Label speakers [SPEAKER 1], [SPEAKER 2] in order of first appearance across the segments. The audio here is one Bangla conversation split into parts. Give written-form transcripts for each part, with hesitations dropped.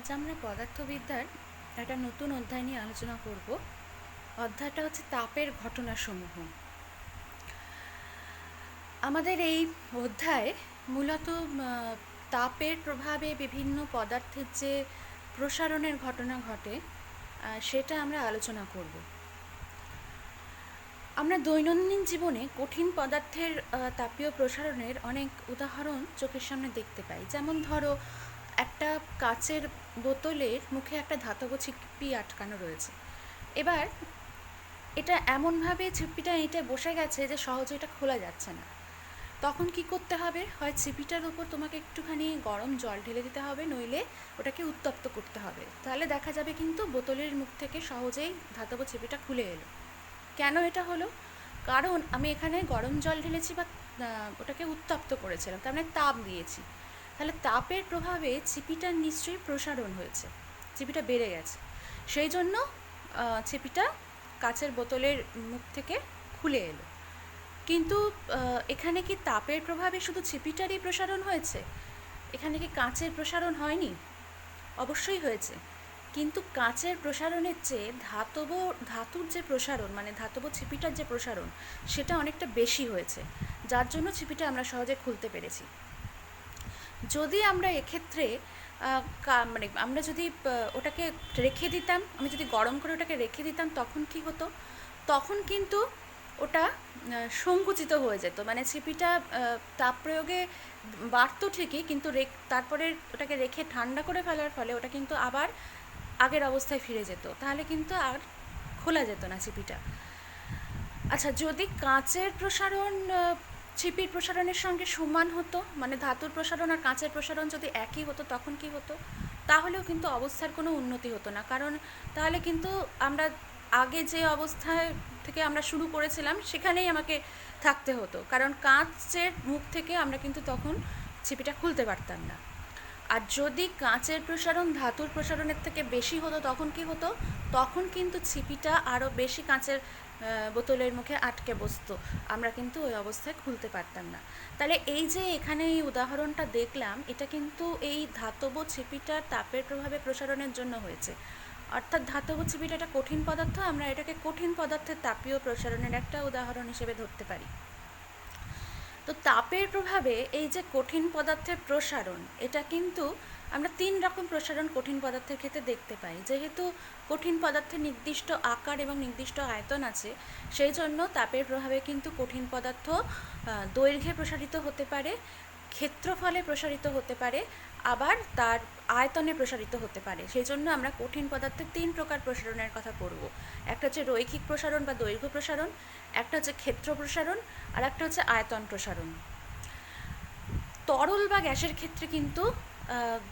[SPEAKER 1] আজ আমরা পদার্থবিদ্যার একটা নতুন অধ্যায় নিয়ে আলোচনা করব। অধ্যায়টা হচ্ছে তাপের ঘটনাসমূহ। আমাদের এই অধ্যায়ে মূলত তাপের প্রভাবে বিভিন্ন পদার্থের যে প্রসারণের ঘটনা ঘটে সেটা আমরা আলোচনা করব। আমরা দৈনন্দিন জীবনে কঠিন পদার্থের তাপীয় প্রসারণের অনেক উদাহরণ চোখের সামনে দেখতে পাই। যেমন ধরো, একটা কাচের বোতলের মুখে একটা ধাতব ছিপি আটকানো রয়েছে। এবার এটা এমনভাবে ছিপিটা এঁটে বসে গেছে যে সহজে এটা খোলা যাচ্ছে না। তখন কি করতে হবে? হয় ছিপিটার উপর তোমাকে একটুখানি গরম জল ঢেলে দিতে হবে, নইলে ওটাকে উত্তপ্ত করতে হবে। তাহলে দেখা যাবে কিন্তু বোতলের মুখ থেকে সহজেই ধাতব ছিপিটা খুলে এলো। কেন এটা হলো? কারণ আমি এখানে গরম জল ঢেলেছি বা ওটাকে উত্তপ্ত করেছিলাম, তার মানে তাপ দিয়েছি। তাহলে তাপের প্রভাবে ছিপিটার নিশ্চয়ই প্রসারণ হয়েছে, ছিপিটা বেড়ে গেছে। সেই জন্য ছিপিটা কাচের বোতলের মুখ থেকে খুলে এলো। কিন্তু এখানে কি তাপের প্রভাবে শুধু ছিপিটারই প্রসারণ হয়েছে? এখানে কি কাঁচের প্রসারণ হয়নি? অবশ্যই হয়েছে, কিন্তু কাঁচের প্রসারণের চেয়ে ধাতুর যে প্রসারণ, মানে ধাতব ছিপিটার যে প্রসারণ, সেটা অনেকটা বেশি হয়েছে, যার জন্য ছিপিটা আমরা সহজে খুলতে পেরেছি। যদি আমরা এক্ষেত্রে মানে আমরা যদি ওটাকে রেখে দিতাম, আমি যদি গরম করে ওটাকে রেখে দিতাম, তখন কি হতো? তখন কিন্তু ওটা সংকুচিত হয়ে যেত, মানে ছিপিটা তাপ প্রয়োগে বাড়তো ঠিকই, কিন্তু তারপরে ওটাকে রেখে ঠান্ডা করে ফেলার ফলে ওটা কিন্তু আবার আগের অবস্থায় ফিরে যেত, তাহলে কিন্তু আর খোলা যেত না ছিপিটা। আচ্ছা, যদি কাঁচের প্রসারণ ছিপির প্রসারণের সঙ্গে সমান হতো, মানে ধাতুর প্রসারণ আর কাঁচের প্রসারণ যদি একই হতো, তখন কি হতো? তাহলেও কিন্তু অবস্থার কোনো উন্নতি হতো না, কারণ তাহলে কিন্তু আমরা আগে যে অবস্থায় থেকে আমরা শুরু করেছিলাম সেখানেই আমাকে থাকতে হতো, কারণ কাঁচের মুখ থেকে আমরা কিন্তু তখন ছিপিটা খুলতে পারতাম না। আর যদি কাঁচের প্রসারণ ধাতুর প্রসারণের থেকে বেশি হতো, তখন কি হতো? তখন কিন্তু ছিপিটা আরও বেশি কাঁচের বোতলের মুখে আটকে বসতো, আমরা কিন্তু ওই অবস্থায় খুলতে পারতাম না। তাহলে এই যে এখানে এই উদাহরণটা দেখলাম, এটা কিন্তু এই ধাতব ছিপিটার তাপের প্রভাবে প্রসারণের জন্য হয়েছে। অর্থাৎ ধাতব ছিপিটা একটা কঠিন পদার্থ, আমরা এটাকে কঠিন পদার্থের তাপীয় প্রসারণের একটা উদাহরণ হিসেবে ধরতে পারি। তো তাপের প্রভাবে এই যে কঠিন পদার্থের প্রসারণ, এটা কিন্তু আমরা 3 রকম প্রসারণ কঠিন পদার্থের ক্ষেত্রে দেখতে পাই। যেহেতু কঠিন পদার্থের নির্দিষ্ট আকার এবং নির্দিষ্ট আয়তন আছে, সেই জন্য তাপের প্রভাবে কিন্তু কঠিন পদার্থ দৈর্ঘ্যে প্রসারিত হতে পারে, ক্ষেত্রফলে প্রসারিত হতে পারে, আবার তার আয়তনে প্রসারিত হতে পারে। সেই জন্য আমরা কঠিন পদার্থের 3 প্রকার প্রসারণের কথা পড়ব। একটা হচ্ছে রৈখিক প্রসারণ বা দৈর্ঘ্য প্রসারণ, একটা হচ্ছে ক্ষেত্র প্রসারণ, আর একটা হচ্ছে আয়তন প্রসারণ। তরল বা গ্যাসের ক্ষেত্রে কিন্তু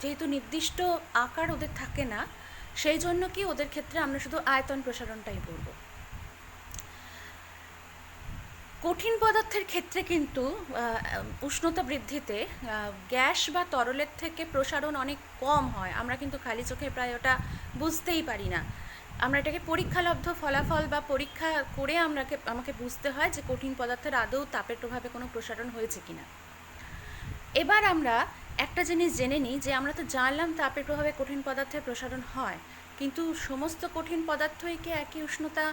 [SPEAKER 1] যেহেতু নির্দিষ্ট আকার ওদের থাকে না, সেই জন্য কি ওদের ক্ষেত্রে আমরা শুধু আয়তন প্রসারণটাই পড়ব। কঠিন পদার্থের ক্ষেত্রে কিন্তু উষ্ণতা বৃদ্ধিতে গ্যাস বা তরলের থেকে প্রসারণ অনেক কম হয়। আমরা কিন্তু খালি চোখে প্রায় ওটা বুঝতেই পারি না। আমরা এটাকে পরীক্ষালব্ধ ফলাফল বা পরীক্ষা করে আমাকে বুঝতে হয় যে কঠিন পদার্থের আদৌ তাপের প্রভাবে কোনো প্রসারণ হয়েছে কিনা। এবার আমরা একটা জিনিস জেনে নিই, যে আমরা তো জানলাম তাপের প্রভাবে কঠিন পদার্থের প্রসারণ হয়, কিন্তু সমস্ত কঠিন পদার্থই কি একই উষ্ণতা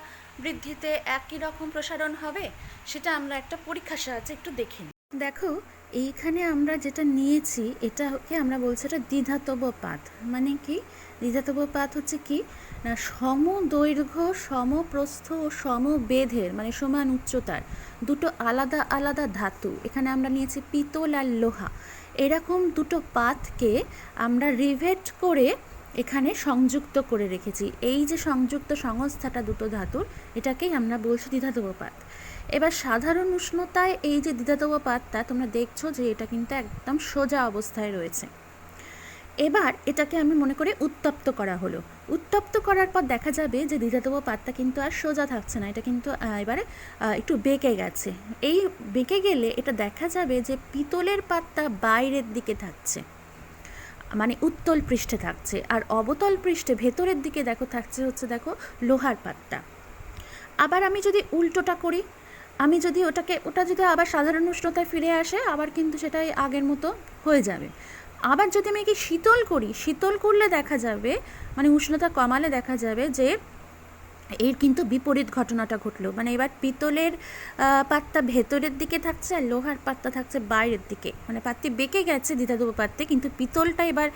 [SPEAKER 1] বৃদ্ধিতে একই রকম প্রসারণ হবে? সেটা আমরা একটা পরীক্ষার সাহায্যে একটু দেখে নিই। দেখো, এইখানে আমরা যেটা নিয়েছি এটাকে আমরা বলছি এটা দ্বিধাতব পাত। মানে কি? দ্বিধাতব পাত হচ্ছে কি না, সম দৈর্ঘ্য, সমপ্রস্থ ও সমবেধের, মানে সমান উচ্চতার দুটো আলাদা আলাদা ধাতু, এখানে আমরা নিয়েছি পিতল আর লোহা, এরকম দুটো পাতকে আমরা রিভেট করে এখানে সংযুক্ত করে রেখেছি। এই যে সংযুক্ত সংস্থাটা দুটো ধাতুর, এটাকেই আমরা বলছি দ্বিধাতব পাত। এবার সাধারণ উষ্ণতায় এই যে দ্বিধাতব পাতটা তোমরা দেখছো যে এটা কিন্তু একদম সোজা অবস্থায় রয়েছে। এবার এটাকে আমি মনে করি উত্তপ্ত করা হলো। উত্তপ্ত করার পর দেখা যাবে যে দ্বিধাতব পাতটা কিন্তু আর সোজা থাকছে না, এটা কিন্তু এবারে একটু বেঁকে গেছে। এই বেঁকে গেলে এটা দেখা যাবে যে পিতলের পাতটা বাইরের দিকে থাকছে, মানে উত্তল পৃষ্ঠে থাকছে, আর অবতল পৃষ্ঠে ভেতরের দিকে থাকছে হচ্ছে লোহার পাতটা। আবার আমি যদি উল্টোটা করি, আমি যদি ওটা যদি আবার সাধারণ উষ্ণতায় ফিরে আসে, আবার কিন্তু সেটাই আগের মতো হয়ে যাবে। আবার যদি আমি একে শীতল করি, শীতল করলে দেখা যাবে, মানে উষ্ণতা কমালে দেখা যাবে যে এর কিন্তু বিপরীত ঘটনাটা ঘটলো। মানে এবার পিতলের পাত্তা ভেতরের দিকে থাকছে আর লোহার পাত্তা থাকছে বাইরের দিকে, মানে পাত্তি বেঁকে গেছে দ্বিধাদ্বৈত পাত্রে, কিন্তু পিতলটা এবার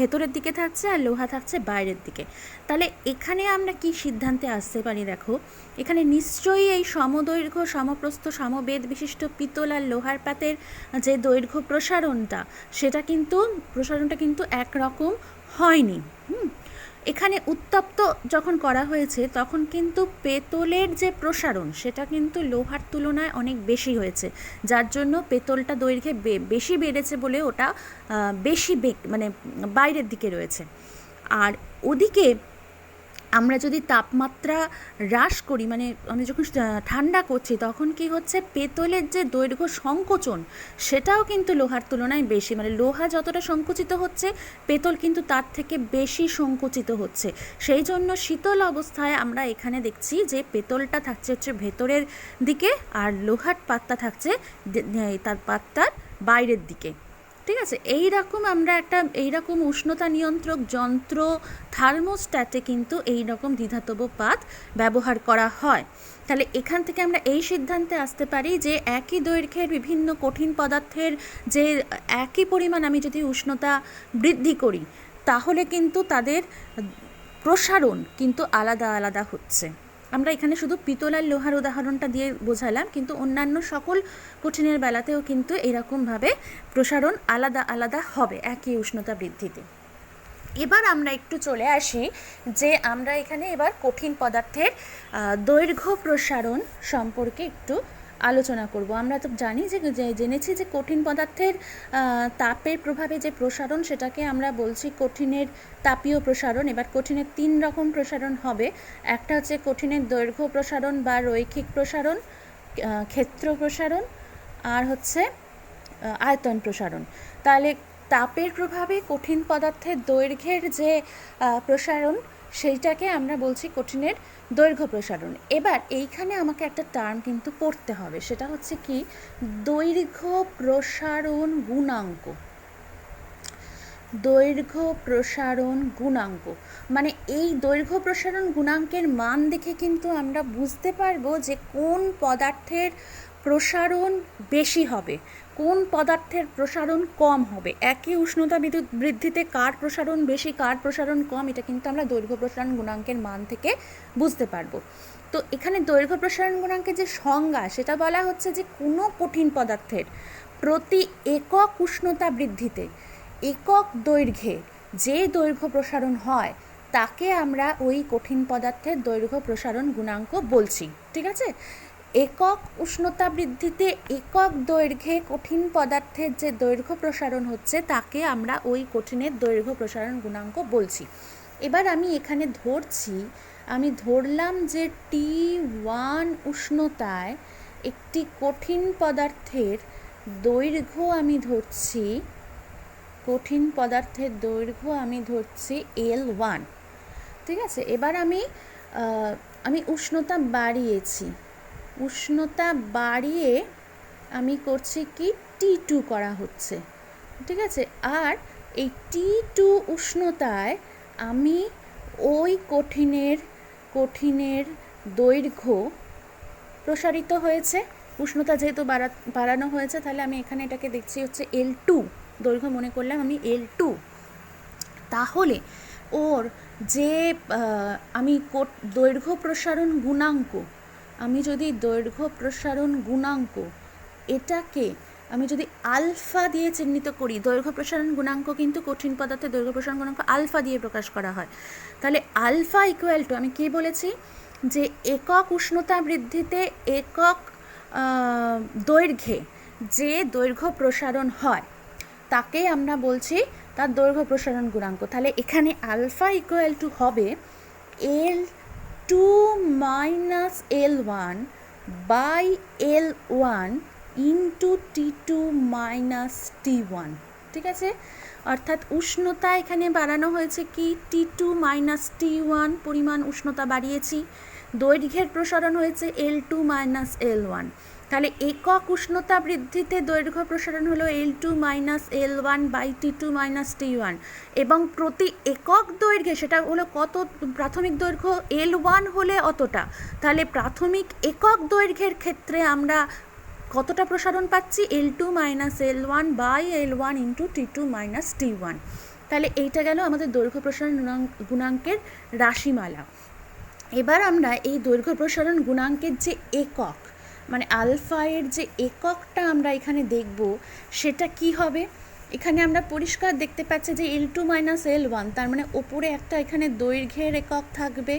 [SPEAKER 1] ভেতরের দিকে থাকছে আর লোহা থাকছে বাইরের দিকে। তাহলে এখানে আমরা কি সিদ্ধান্তে আসতে পারি দেখো, এখানে নিশ্চয়ই এই সমদৈর্ঘ্য সমপ্রস্থ সমবেদ বিশিষ্ট পিতল আর লোহার পাতের যে দৈর্ঘ্য প্রসারণটা কিন্তু একরকম হয়নি। এখানে উত্তপ্ত যখন করা হয়েছে তখন কিন্তু পেতলের যে প্রসারণ সেটা কিন্তু লোহার তুলনায় অনেক বেশি হয়েছে, যার জন্য পেতলটা দৈর্ঘ্যে বেশি বেড়েছে বলে ওটা বেশি মানে বাইরের দিকে রয়েছে। আর ওদিকে আমরা যদি তাপমাত্রা হ্রাস করি, মানে আমি যখন ঠান্ডা করছি তখন কি হচ্ছে, পেতলের যে দৈর্ঘ্য সংকোচন সেটাও কিন্তু লোহার তুলনায় বেশি, মানে লোহা যতটা সংকুচিত হচ্ছে পেতল কিন্তু তার থেকে বেশি সংকুচিত হচ্ছে। সেই জন্য শীতল অবস্থায় আমরা এখানে দেখছি যে পেতলটা থাকছে হচ্ছে ভেতরের দিকে আর লোহার পাত্তা থাকছে তার পাত্তার বাইরের দিকে। ঠিক আছে, আমরা এইরকম উষ্ণতা নিয়ন্ত্রক যন্ত্র থার্মোস্ট্যাটে কিন্তু এইরকম দ্বিধাতব পাত ব্যবহার করা হয়। তাহলে এখান থেকে আমরা এই সিদ্ধান্তে আসতে পারি যে একই দৈর্ঘ্যের বিভিন্ন কঠিন পদার্থের যে একই পরিমাণ আমি যদি উষ্ণতা বৃদ্ধি করি তাহলে কিন্তু তাদের প্রসারণ কিন্তু আলাদা আলাদা হচ্ছে। আমরা এখানে শুধু পিতল আর লোহার উদাহরণটা দিয়ে বোঝালাম, কিন্তু অন্যান্য সকল কঠিনের বেলাতেও কিন্তু এরকমভাবে প্রসারণ আলাদা আলাদা হবে একই উষ্ণতা বৃদ্ধিতে। এবার আমরা একটু চলে আসি যে আমরা এখানে এবার কঠিন পদার্থের দৈর্ঘ্য প্রসারণ সম্পর্কে একটু আলোচনা করব। আমরা তো জানি জেনেছি যে কঠিন পদার্থের তাপের প্রভাবে যে প্রসারণ সেটাকে আমরা বলছি কঠিনের তাপীয় প্রসারণ। এবার কঠিনের 3 রকম প্রসারণ হবে, একটা হচ্ছে কঠিনের দৈর্ঘ্য প্রসারণ বা রৈখিক প্রসারণ, ক্ষেত্র প্রসারণ, আর হচ্ছে আয়তন প্রসারণ। তাহলে তাপের প্রভাবে কঠিন পদার্থের দৈর্ঘ্যের যে প্রসারণ সেইটাকে আমরা বলছি কঠিনের দৈর্ঘ্য প্রসারণ। এবার এইখানে আমাকে একটা টার্ম কিন্তু পড়তে হবে, সেটা হচ্ছে কি দৈর্ঘ্য প্রসারণ গুণাঙ্ক। দৈর্ঘ্য প্রসারণ গুণাঙ্ক মানে এই দৈর্ঘ্য প্রসারণ গুণাঙ্কের মান দেখে কিন্তু আমরা বুঝতে পারবো যে কোন পদার্থের প্রসারণ বেশি হবে, কোন পদার্থের প্রসারণ কম হবে। একই উষ্ণতা বৃদ্ধিতে কার প্রসারণ বেশি কার প্রসারণ কম এটা কিন্তু আমরা দৈর্ঘ্য প্রসারণ গুণাঙ্কের মান থেকে বুঝতে পারবো। তো এখানে দৈর্ঘ্য প্রসারণ গুণাঙ্কের যে সংজ্ঞা সেটা বলা হচ্ছে যে কোনো কঠিন পদার্থের প্রতি একক উষ্ণতা বৃদ্ধিতে একক দৈর্ঘ্যে যে দৈর্ঘ্য প্রসারণ হয় তাকে আমরা ওই কঠিন পদার্থের দৈর্ঘ্য প্রসারণ গুণাঙ্ক বলছি। ঠিক আছে, একক উষ্ণতা বৃদ্ধিতে একক দৈর্ঘ্যে কঠিন পদার্থের যে দৈর্ঘ্য প্রসারণ হচ্ছে তাকে আমরা ওই কঠিনের দৈর্ঘ্য প্রসারণ গুণাঙ্ক বলছি। এবার আমি এখানে আমি ধরলাম যে T1 উষ্ণতায় একটি কঠিন পদার্থের দৈর্ঘ্য আমি ধরছি, কঠিন পদার্থের দৈর্ঘ্য আমি ধরছি L1। ঠিক আছে, এবার আমি উষ্ণতা বাড়িয়েছি, উষ্ণতা বাড়িয়ে আমি করছি কি T2 করা হচ্ছে। ঠিক আছে, আর এই T2 উষ্ণতায় আমি ওই কঠিনের দৈর্ঘ্য প্রসারিত হয়েছে, উষ্ণতা যেহেতু বাড়ানো হয়েছে তাহলে আমি এখানে এটাকে দেখছি হচ্ছে L2 দৈর্ঘ্য মনে করলাম আমি L2। তাহলে ওর যে আমি দৈর্ঘ্য প্রসারণ গুণাঙ্ক, আমি যদি দৈর্ঘ্য প্রসারণ গুণাঙ্ক এটাকে আমি যদি আলফা দিয়ে চিহ্নিত করি, দৈর্ঘ্য প্রসারণ গুণাঙ্ক কিন্তু কঠিন পদার্থের দৈর্ঘ্য প্রসারণ গুণাঙ্ক আলফা দিয়ে প্রকাশ করা হয়। তাহলে আলফা ইকুয়াল টু আমি কী বলেছি যে একক উষ্ণতা বৃদ্ধিতে একক দৈর্ঘ্যে যে দৈর্ঘ্য প্রসারণ হয় তাকে আমরা বলছি তার দৈর্ঘ্য প্রসারণ গুণাঙ্ক। তাহলে এখানে আলফা ইকুয়াল টু হবে L2 minus L1 by L1 into T2 minus T1। ঠিক আছে, অর্থাৎ উষ্ণতা এখানে বাড়ানো হয়েছে কি T2 মাইনাস T1 পরিমাণ উষ্ণতা বাড়িয়েছি, দৈর্ঘ্যের প্রসারণ হয়েছে L2 মাইনাস L1। তাহলে একক উষ্ণতা বৃদ্ধিতে দৈর্ঘ্য প্রসারণ হলো L2 minus L1 by T2 minus T1, এবং প্রতি একক দৈর্ঘ্যে সেটা হলো কত, প্রাথমিক দৈর্ঘ্য L1 হলে অতটা, তাহলে প্রাথমিক একক দৈর্ঘ্যের ক্ষেত্রে আমরা কতটা প্রসারণ পাচ্ছি, L2 minus L1 by L1 into T2 minus T1। তাহলে এইটা গেল আমাদের দৈর্ঘ্য প্রসারণ গুণাঙ্কের রাশিমালা। এবার আমরা এই দৈর্ঘ্য প্রসারণ গুণাঙ্কের যে একক, মানে আলফা এর যে এককটা আমরা এখানে দেখব সেটা কি হবে। এখানে আমরা পরিষ্কার দেখতে পাচ্ছি যে L2 মাইনাস L1, তার মানে ওপরে একটা এখানে দৈর্ঘ্যের একক থাকবে,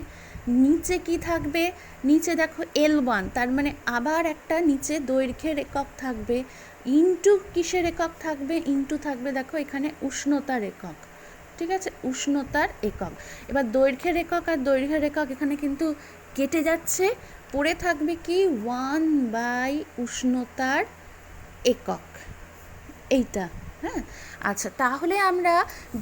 [SPEAKER 1] নিচে কি থাকবে, নিচে দেখো L1, তার মানে আবার একটা নিচে দৈর্ঘ্যের একক থাকবে, ইন্টু কিসের একক থাকবে, ইন্টু থাকবে দেখো এখানে উষ্ণতার একক। ঠিক আছে, উষ্ণতার একক। এবার দৈর্ঘ্যের একক আর দৈর্ঘ্যের একক এখানে কিন্তু কেটে যাচ্ছে, পড়ে থাকবে কি 1 বাই উষ্ণতার একক, এইটা। হ্যাঁ, আচ্ছা, তাহলে আমরা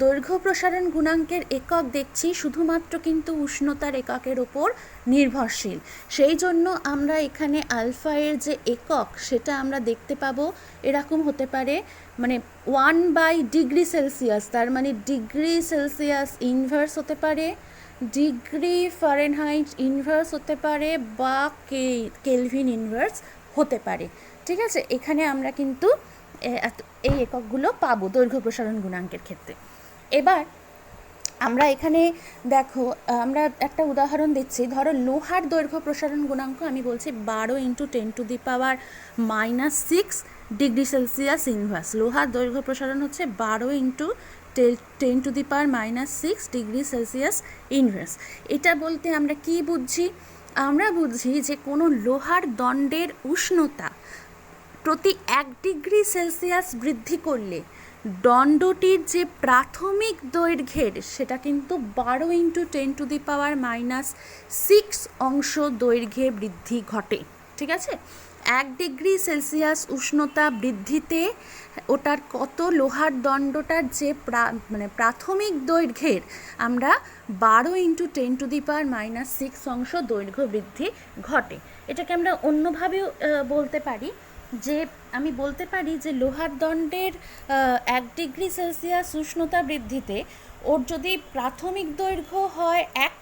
[SPEAKER 1] দৈর্ঘ্য প্রসারণ গুণাঙ্কের একক দেখছি শুধুমাত্র কিন্তু উষ্ণতার এককের ওপর নির্ভরশীল। সেই জন্য আমরা এখানে আলফা এর যে একক সেটা আমরা দেখতে পাবো এরকম হতে পারে, মানে 1 বাই ডিগ্রি সেলসিয়াস, তার মানে ডিগ্রি সেলসিয়াস ইনভার্স হতে পারে, ডিগ্রি ফারেনহাইট ইনভার্স হতে পারে, বা কেলভিন ইনভার্স হতে পারে। ঠিক আছে, এখানে আমরা কিন্তু এই এককগুলো পাবো দৈর্ঘ্য প্রসারণ গুণাঙ্কের ক্ষেত্রে। এবার আমরা এখানে দেখো, আমরা একটা উদাহরণ দিচ্ছি, ধরো লোহার দৈর্ঘ্য প্রসারণ গুণাঙ্ক আমি বলছি 12 ইন্টু 10⁻⁻6 ডিগ্রি সেলসিয়াস ইনভার্স। লোহার দৈর্ঘ্য প্রসারণ হচ্ছে 12 ইন্টু 10⁻⁻6 ডিগ্রি সেলসিয়াস ইনভার্স। এটা বলতে আমরা কি বুঝছি, আমরা বুঝছি যে কোনো লোহার দণ্ডের উষ্ণতা প্রতি 1 ডিগ্রি সেলসিয়াস বৃদ্ধি করলে দণ্ডটির যে প্রাথমিক দৈর্ঘ্যের সেটা কিন্তু 12 ইন্টু 10⁻⁻6 অংশ দৈর্ঘ্যে বৃদ্ধি ঘটে। ঠিক আছে, 1 ডিগ্রি সেলসিয়াস উষ্ণতা বৃদ্ধিতে ওটার কত, লোহার দণ্ডটার যে মানে প্রাথমিক দৈর্ঘ্যের আমরা 12 ইন্টু 10⁻⁻6 অংশ দৈর্ঘ্য বৃদ্ধি ঘটে। এটাকে আমরা অন্যভাবেও বলতে পারি, যে আমি বলতে পারি যে লোহার দণ্ডের 1 ডিগ্রি সেলসিয়াস উষ্ণতা বৃদ্ধিতে ওর যদি প্রাথমিক দৈর্ঘ্য হয় 1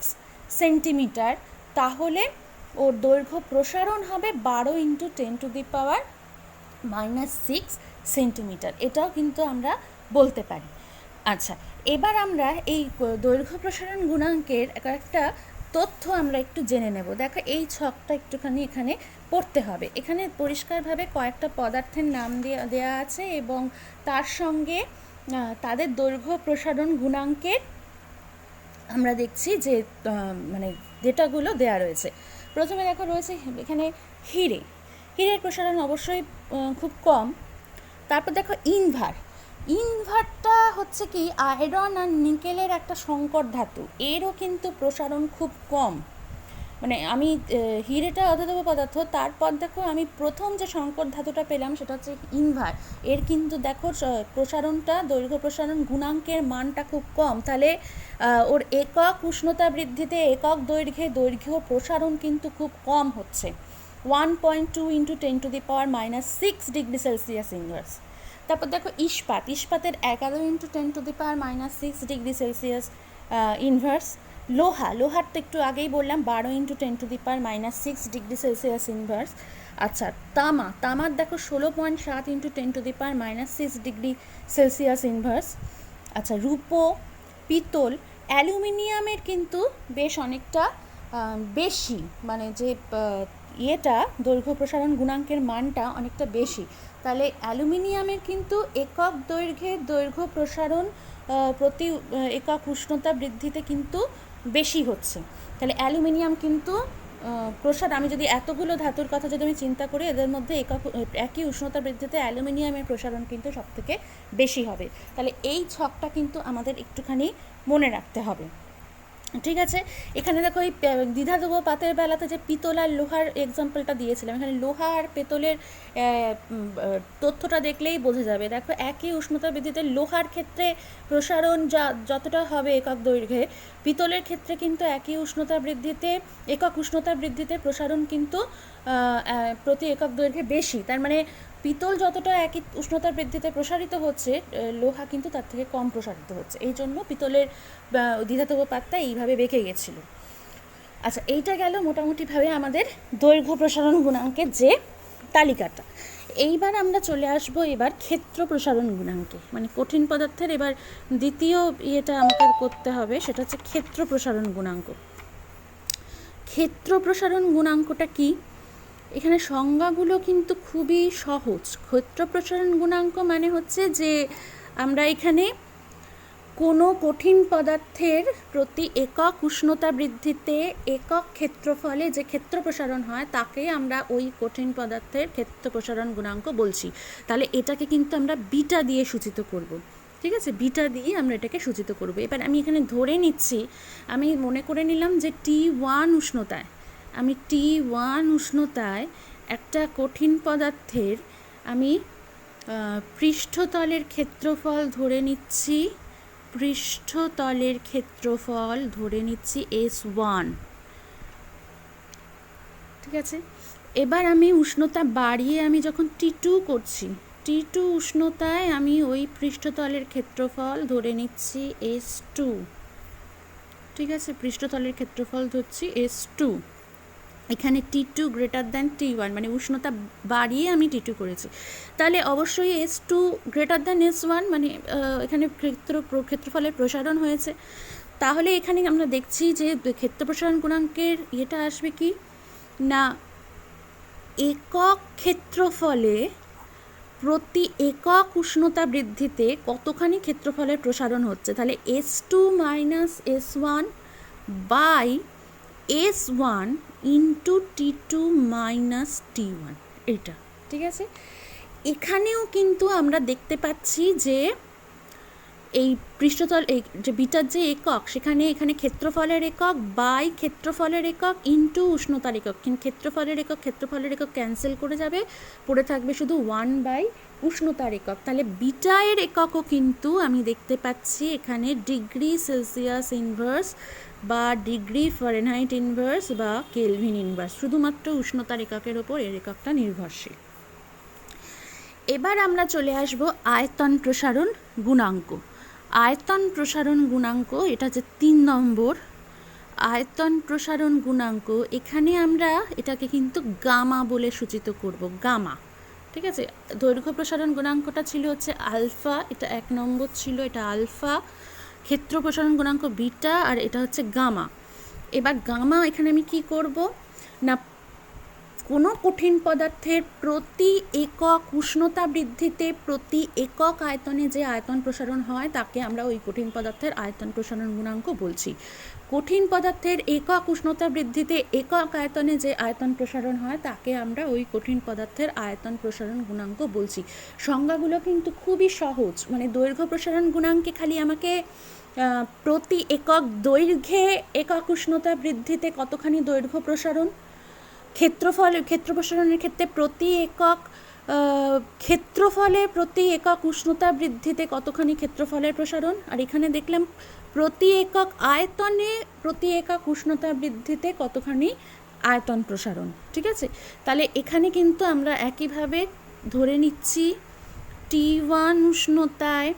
[SPEAKER 1] সেন্টিমিটার, তাহলে ওর দৈর্ঘ্য প্রসারণ হবে 12 ইন্টু 10⁻⁻6 সেন্টিমিটার। এটাও কিন্তু আমরা বলতে পারি। আচ্ছা, এবার আমরা এই দৈর্ঘ্য প্রসারণ গুণাঙ্কের একটা তথ্য আমরা একটু জেনে নেব। দেখো, এই ছকটা একটুখানি এখানে পড়তে হবে। এখানে পরিষ্কারভাবে কয়েকটা পদার্থের নাম দেয়া আছে এবং তার সঙ্গে তাদের দৈর্ঘ্য প্রসারণ গুণাঙ্কের আমরা দেখছি যে মানে ডেটাগুলো দেয়া রয়েছে। প্রথমে দেখো রয়েছে এখানে হিরের প্রসারণ অবশ্যই খুব কম। তারপর দেখো ইনভারটা হচ্ছে কি আয়রন আর নিকেলের একটা সংকর ধাতু, এরও কিন্তু প্রসারণ খুব কম। মানে আমি হিরেটা অধাতব পদার্থ, তারপর দেখো আমি প্রথম যে সংকর ধাতুটা পেলাম সেটা হচ্ছে ইনভার, এর কিন্তু দেখো প্রসারণটা, দৈর্ঘ্য প্রসারণ গুণাঙ্কের মানটা খুব কম। তাহলে ওর একক উষ্ণতা বৃদ্ধিতে একক দৈর্ঘ্য প্রসারণ কিন্তু খুব কম হচ্ছে, 1.2 ইন্টু 10⁻⁻6 ডিগ্রি সেলসিয়াস ইনভার্স। তারপর দেখো ইস্পাতের 11 ইন্টু 10⁻⁻6 ডিগ্রি সেলসিয়াস ইনভার্স। লোহার তো একটু আগেই বললাম 12 ইন্টু 10⁻⁻6 ডিগ্রি সেলসিয়াস ইনভার্স। আচ্ছা, তামার দেখো 16.7 ইন্টু 10⁻⁻6 ডিগ্রি সেলসিয়াস ইনভার্স। আচ্ছা, রূপো, পিতল, অ্যালুমিনিয়ামের কিন্তু বেশ অনেকটা বেশি, মানে যে দৈর্ঘ্য প্রসারণ গুণাঙ্কের মানটা অনেকটা বেশি। তাহলে অ্যালুমিনিয়ামের কিন্তু একক দৈর্ঘ্যের দৈর্ঘ্য প্রসারণ প্রতি একক উষ্ণতা বৃদ্ধিতে কিন্তু বেশি হচ্ছে। তাহলে অ্যালুমিনিয়াম কিন্তু আমি যদি এতগুলো ধাতুর কথা যদি আমি চিন্তা করি, এদের মধ্যে একই উষ্ণতা বৃদ্ধিতে অ্যালুমিনিয়ামের প্রসারণ কিন্তু সবথেকে বেশি হবে। তাহলে এই ছকটা কিন্তু আমাদের একটুখানি মনে রাখতে হবে। ঠিক আছে, এখানে দেখো এই দ্বিধাদ্বন্দ্ব পাতের বেলাতে যে পিতল আর লোহার এক্সাম্পলটা দিয়েছিলাম, এখানে লোহা আর পেতলের তথ্যটা দেখলেই বোঝা যাবে। দেখো একই উষ্ণতা বৃদ্ধিতে লোহার ক্ষেত্রে প্রসারণ যতটা হবে একক দৈর্ঘ্যে, পিতলের ক্ষেত্রে কিন্তু একই উষ্ণতা বৃদ্ধিতে একক উষ্ণতা বৃদ্ধিতে প্রসারণ কিন্তু প্রতি একক দৈর্ঘ্যে বেশি। তার মানে পিতল যতটা একই উষ্ণতা বৃদ্ধিতে প্রসারিত হচ্ছে, লোহা কিন্তু তার থেকে কম প্রসারিত হচ্ছে। এই জন্য পিতলের দ্বিধাতব পাতটা এইভাবে বেঁকে গেছিলো। আচ্ছা, এইটা গেল মোটামুটিভাবে আমাদের দৈর্ঘ্য প্রসারণ গুণাঙ্কের যে তালিকাটা। এইবার আমরা চলে আসবো এবার ক্ষেত্র প্রসারণ গুণাঙ্কে, মানে কঠিন পদার্থের এবার দ্বিতীয় ইয়েটা আমাকে করতে হবে, সেটা হচ্ছে ক্ষেত্র প্রসারণ গুণাঙ্ক। ক্ষেত্র প্রসারণ গুণাঙ্কটা কি? এখানে সংজ্ঞাগুলো কিন্তু খুবই সহজ। ক্ষেত্র প্রসারণ গুণাঙ্ক মানে হচ্ছে যে আমরা এখানে কোনো কঠিন পদার্থের প্রতি একক উষ্ণতা বৃদ্ধিতে একক ক্ষেত্রফলে যে ক্ষেত্র প্রসারণ হয় তাকে আমরা ওই কঠিন পদার্থের ক্ষেত্র প্রসারণ গুণাঙ্ক বলছি। তাহলে এটাকে কিন্তু আমরা বিটা দিয়ে সূচিত করব। ঠিক আছে, বিটা দিয়ে আমরা এটাকে সূচিত করব। এবার আমি এখানে ধরে নিচ্ছি, আমি মনে করে নিলাম যে T1 উষ্ণতায়, আমি T1 উষ্ণতায় একটা কঠিন পদার্থের আমি পৃষ্ঠতলের ক্ষেত্রফল ধরে নিচ্ছি, পৃষ্ঠতলের ক্ষেত্রফল ধরে নিচ্ছি S1। ঠিক আছে, এবার আমি উষ্ণতা বাড়িয়ে আমি যখন T2 করছি, T2 উষ্ণতায় আমি ওই পৃষ্ঠতলের ক্ষেত্রফল ধরে নিচ্ছি S2। ঠিক আছে, পৃষ্ঠতলের ক্ষেত্রফল ধরছি S2। এখানে T2 গ্রেটার দ্যান T1, মানে উষ্ণতা বাড়িয়ে আমি T2 করেছি। তাহলে অবশ্যই S2 গ্রেটার দ্যান S1, মানে এখানে ক্ষেত্রফলের প্রসারণ হয়েছে। তাহলে এখানে আমরা দেখছি যে ক্ষেত্র প্রসারণ গুণাঙ্কের ইয়েটা আসবে কি না, একক ক্ষেত্রফলে প্রতি একক উষ্ণতা বৃদ্ধিতে কতখানি ক্ষেত্রফলের প্রসারণ হচ্ছে। তাহলে S2 minus S1 by S1 into T2 minus T1, এটা। ঠিক আছে, এখানেও কিন্তু আমরা দেখতে পাচ্ছি যে এই পৃষ্ঠতল, এই যে বিটার যে একক, সেখানে এখানে ক্ষেত্রফলের একক বাই ক্ষেত্রফলের একক ইন্টু উষ্ণতার একক, কিন্তু ক্ষেত্রফলের একক ক্যান্সেল করে যাবে, পড়ে থাকবে শুধু 1 বাই উষ্ণতার একক। তাহলে বিটা এর এককও কিন্তু আমি দেখতে পাচ্ছি এখানে ডিগ্রি সেলসিয়াস ইনভার্স বা ডিগ্রি ফারেনহাইট ইনভার্স বা কেলভিন ইনভার্স, শুধুমাত্র উষ্ণতার এককের ওপর এর এককটা নির্ভরশীল। এবার আমরা চলে আসব আয়তন প্রসারণ গুণাঙ্ক। আয়তন প্রসারণ গুণাঙ্ক, এটা যে 3 নম্বর আয়তন প্রসারণ গুণাঙ্ক। এখানে আমরা এটাকে কিন্তু গামা বলে সূচিত করব, গামা। ঠিক আছে, দৈর্ঘ্য প্রসারণ গুণাঙ্কটা ছিল হচ্ছে আলফা, এটা 1 নম্বর ছিল, এটা আলফা। ক্ষেত্র প্রসারণ গুণাঙ্ক বিটা, আর এটা হচ্ছে গামা। এবার গামা এখানে আমি কি করব না, কোনো কঠিন পদার্থের প্রতি একক উষ্ণতা বৃদ্ধিতে প্রতি একক আয়তনে যে আয়তন প্রসারণ হয় তাকে আমরা ওই কঠিন পদার্থের আয়তন প্রসারণ গুণাঙ্ক বলছি। কঠিন পদার্থের একক উষ্ণতা বৃদ্ধিতে একক আয়তনে যে আয়তন প্রসারণ হয় তাকে আমরা ওই কঠিন পদার্থের আয়তন প্রসারণ গুণাঙ্ক বলছি। সংজ্ঞাগুলো কিন্তু খুবই সহজ, মানে দৈর্ঘ্য প্রসারণ গুণাঙ্কে খালি আমাকে প্রতি একক দৈর্ঘ্যে একক উষ্ণতা বৃদ্ধিতে কতখানি দৈর্ঘ্য প্রসারণ, ক্ষেত্র প্রসারণের ক্ষেত্রে প্রতি একক ক্ষেত্রফলে প্রতি একক উষ্ণতা বৃদ্ধিতে কতখানি ক্ষেত্রফলের প্রসারণ, আর এখানে দেখলাম প্রতি একক আয়তনে প্রতি একক উষ্ণতা বৃদ্ধিতে কতখানি আয়তন প্রসারণ। ঠিক আছে, তাহলে এখানে কিন্তু আমরা একইভাবে ধরে নিচ্ছি T1 উষ্ণতায়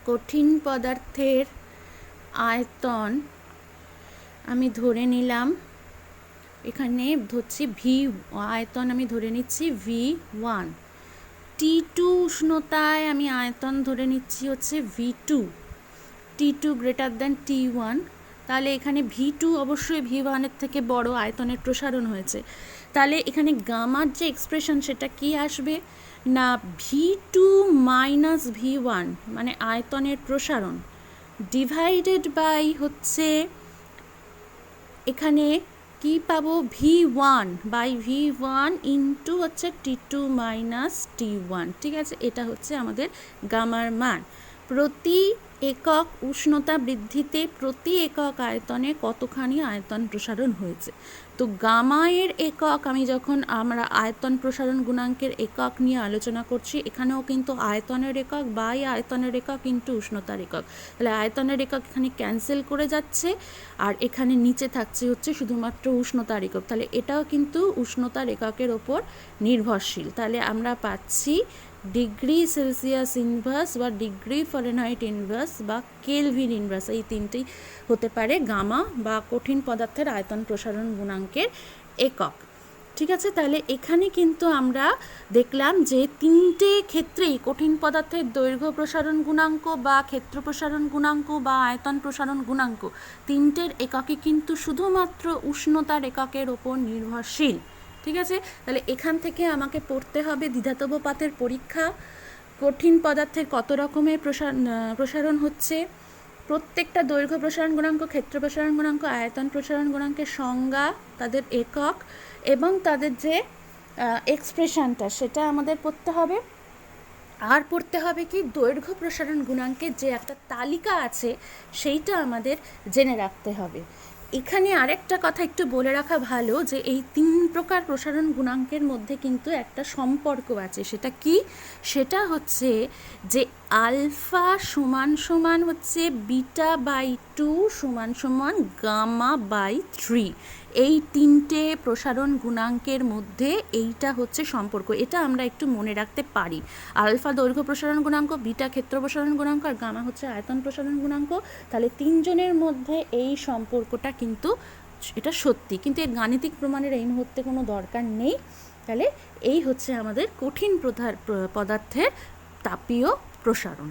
[SPEAKER 1] কঠিন পদার্থের আয়তন আমি ধরে নিলাম, এখানে ধরছি আয়তন আমি ধরে নিচ্ছি V1। T2 উষ্ণতায় আমি আয়তন ধরে নিচ্ছি হচ্ছে V2, T2 greater than T1। তাহলে এখানে V2 অবশ্যই V1 এর থেকে বড়, আয়তনের প্রসারণ হয়েছে। তাহলে এখানে গামার যে এক্সপ্রেশন সেটা কি আসবে না, V2 মাইনাস V1, মানে আয়তনের প্রসারণ, ডিভাইডেড বাই হচ্ছে এখানে কি পাবো, V1 বাই V1 ইন্টু হচ্ছে T2 মাইনাস T1। ঠিক আছে, এটা হচ্ছে আমাদের গামার মান। প্রতি একক উষ্ণতা বৃদ্ধিতে প্রতি একক আয়তনে কতখানি আয়তন প্রসারণ হয়েছে। তো গামা এর একক, আমরা আয়তন প্রসারণ গুণাঙ্কের একক নিয়ে আলোচনা করছি, এখানেও কিন্তু আয়তনের একক বাই আয়তনের একক ইন্টু উষ্ণতার একক, তাহলে আয়তনের একক এখানে ক্যান্সেল করে যাচ্ছে, আর এখানে নিচে থাকছে হচ্ছে শুধুমাত্র উষ্ণতার একক, তাহলে এটাও কিন্তু উষ্ণতার এককের ওপর নির্ভরশীল। তাহলে আমরা পাচ্ছি ডিগ্রি সেলসিয়াস ইনভার্স বা ডিগ্রি ফারেনহাইট ইনভার্স বা কেলভিন ইনভার্স, এই তিনটেই হতে পারে গামা বা কঠিন পদার্থের আয়তন প্রসারণ গুণাঙ্কের একক। ঠিক আছে, তাহলে এখানে কিন্তু আমরা দেখলাম যে তিনটে ক্ষেত্রেই কঠিন পদার্থের দৈর্ঘ্য প্রসারণ গুণাঙ্ক বা ক্ষেত্র প্রসারণ গুণাঙ্ক বা আয়তন প্রসারণ গুণাঙ্ক তিনটের এককে কিন্তু শুধুমাত্র উষ্ণতার এককের ওপর নির্ভরশীল। ঠিক আছে, তাহলে এখান থেকে আমাকে পড়তে হবে দ্বিধাতব পাতের পরীক্ষা, কঠিন পদার্থের কত রকমের প্রসারণ হচ্ছে, প্রত্যেকটা দৈর্ঘ্য প্রসারণ গুণাঙ্ক, ক্ষেত্র প্রসারণ গুণাঙ্ক, আয়তন প্রসারণ গুণাঙ্কের সংজ্ঞা, তাদের একক এবং তাদের যে এক্সপ্রেশনটা সেটা আমাদের পড়তে হবে। আর পড়তে হবে কি, দৈর্ঘ্য প্রসারণ গুণাঙ্কের যে একটা তালিকা আছে সেইটা আমাদের জেনে রাখতে হবে। এখানে আরেকটা কথা একটু বলে রাখা ভালো যে এই 3 প্রকার প্রসারণ গুণাঙ্কের মধ্যে কিন্তু একটা সম্পর্ক আছে। সেটা কি? সেটা হচ্ছে যে আলফা সমান সমান হচ্ছে বিটা বাই 2 সমান সমান গামা বাই 3। এই 3টে প্রসারণ গুণাঙ্কের মধ্যে এইটা হচ্ছে সম্পর্ক, এটা আমরা একটু মনে রাখতে পারি। আলফা দৈর্ঘ্য প্রসারণ গুণাঙ্ক, বিটা ক্ষেত্র প্রসারণ গুণাঙ্ক, আর গামা হচ্ছে আয়তন প্রসারণ গুণাঙ্ক। তাহলে তিনজনের মধ্যে এই সম্পর্কটা কিন্তু এটা সত্যি, কিন্তু এর গাণিতিক প্রমাণের এই মুহূর্তে কোনো দরকার নেই। তাহলে এই হচ্ছে আমাদের কঠিন পদার্থের তাপীয় প্রসারণ।